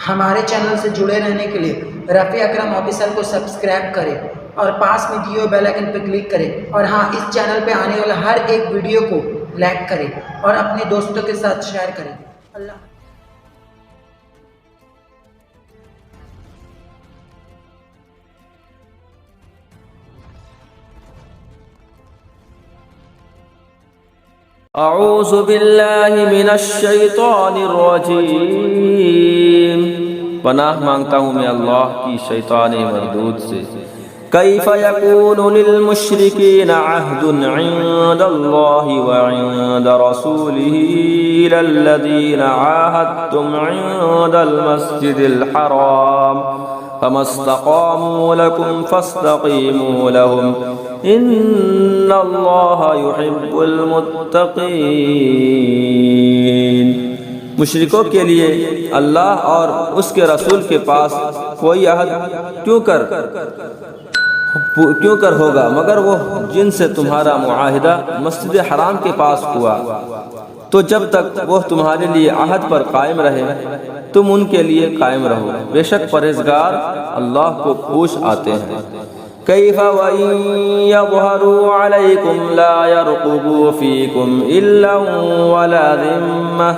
ہمارے چینل سے جڑے رہنے کے لیے رفیع اکرم آفیشل کو سبسکرائب کریں اور پاس میں دیے ہوئے بیل آئکن پر کلک کریں، اور ہاں، اس چینل پہ آنے والا ہر ایک ویڈیو کو لائک کریں اور اپنے دوستوں کے ساتھ شیئر کریں۔ اللہ اعوذ باللہ من الشیطان الرجیم، پناہ مانگتا ہوں میں اللہ کی شیطان مردود سے۔ کیف یکون للمشرکین عہد عند اللہ وعند رسولہ الی الذین عاہدتم عند المسجد الحرام فما استقاموا لکم فاستقیموا لهم ان اللہ یحب المتقین۔ مشرکوں کے لیے اللہ اور اس کے رسول کے پاس کوئی عہد کیوں کر ہوگا مگر وہ جن سے تمہارا معاہدہ مسجد حرام کے پاس ہوا، تو جب تک وہ تمہارے لیے عہد پر قائم رہے تم ان کے لیے قائم رہو، بے شک پرہیزگار اللہ کو خوش آتے ہیں۔ کیف وَإِن يَظْهَرُوا عَلَيْكُمْ لَا يَرْقُبُوا فِيكُمْ إِلًّا وَلَا ذِمَّةً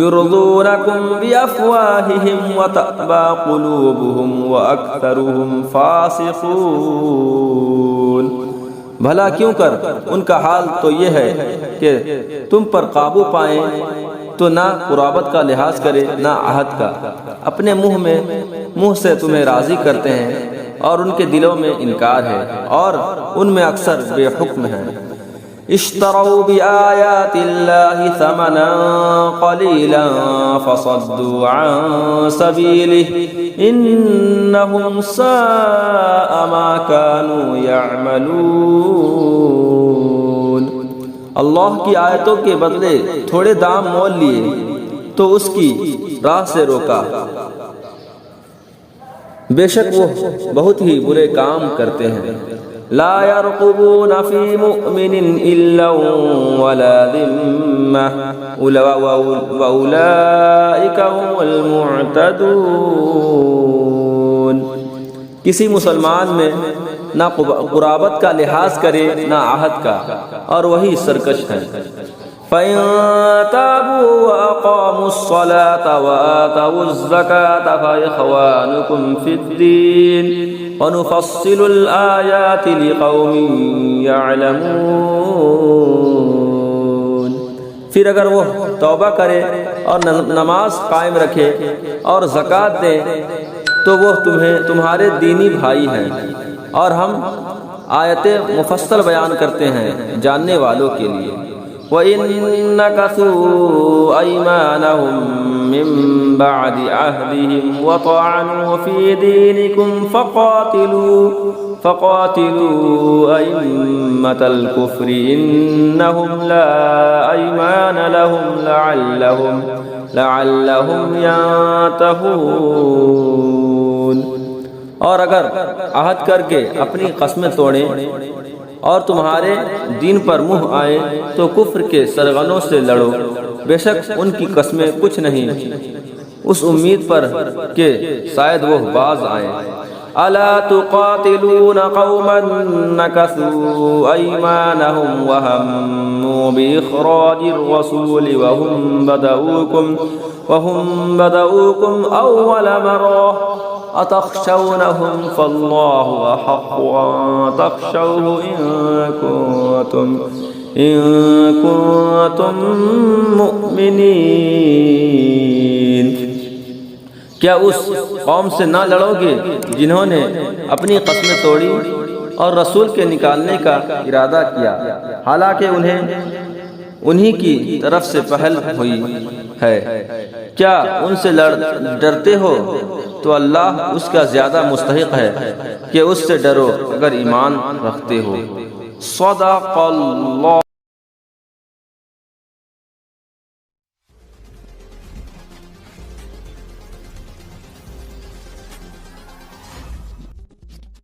يُرْضُونَكُمْ بِأَفْوَاهِهِمْ وَتَأْبَى قُلُوبُهُمْ وَأَكْثَرُهُمْ فَاسِقُونَ۔ بھلا کیوں کر ان کا حال تو یہ ہے کہ تم پر قابو پائیں تو نہ قرابت کا لحاظ کرے نہ عہد کا، اپنے منہ سے تمہیں راضی کرتے ہیں اور ان کے دلوں میں انکار ہے اور ان میں اکثر بے حکم ہیں۔ اشتروا بآیات اللہ ثمنا قلیلا فصدوا عن سبیلہ انہم ساء ما كانوا یعملون۔ اللہ کی آیتوں کے بدلے تھوڑے دام مول لیے تو اس کی راہ سے روکا، بے شک وہ بہت ہی برے کام کرتے ہیں۔ لا يرقبون في مؤمن الا ولا ذمة واولئك هم المعتدون۔ کسی مسلمان میں نہ قرابت کا لحاظ کرے نہ عہد کا، اور وہی سرکش ہیں۔ فَإِن تَابُوا وَأَقَامُوا الصَّلَاةَ وَآتَوُا الزَّكَاةَ فَإِخْوَانُكُمْ فِي الدِّينِ وَنُفَصِّلُ الْآيَاتِ لِقَوْمٍ يَعْلَمُونَ۔ پھر اگر وہ توبہ کرے اور نماز قائم رکھے اور زکوٰۃ دے تو وہ تمہارے دینی بھائی ہیں، اور ہم آیتیں مفصل بیان کرتے ہیں جاننے والوں کے لیے۔ وَإِن نَكَثُوا أَيْمَانَهُم مِّن بَعْدِ عَهْدِهِمْ وَطَعَنُوا فِي دِينِكُمْ فَقَاتِلُوا أَئِمَّةَ الْكُفْرِ إِنَّهُمْ لَا أَيْمَانَ لَهُمْ لَعَلَّهُمْ يَنْتَهُونَ۔ اور اگر عہد کر کے اپنی قسمیں توڑیں اور تمہارے دین پر منہ آئیں تو کفر کے سرغنوں سے لڑو، بے شک ان کی قسمیں کچھ نہیں اس امید پر کہ شاید وہ باز آئیں۔ الا تقاتلون قوما نكثوا ايمانهم وهموا باخراج الرسول وهم بدؤوكم اول مره اتخشونهم فالله احق ان تخشوه ان كنتم مؤمنين۔ کیا اس قوم سے نہ لڑو گے جنہوں نے اپنی قسمیں توڑی اور رسول کے نکالنے کا ارادہ کیا، حالانکہ انہی کی طرف سے پہل ہوئی ہے؟ کیا ان سے ڈرتے ہو تو اللہ اس کا زیادہ مستحق ہے کہ اس سے ڈرو اگر ایمان رکھتے ہو۔ صدق اللہ۔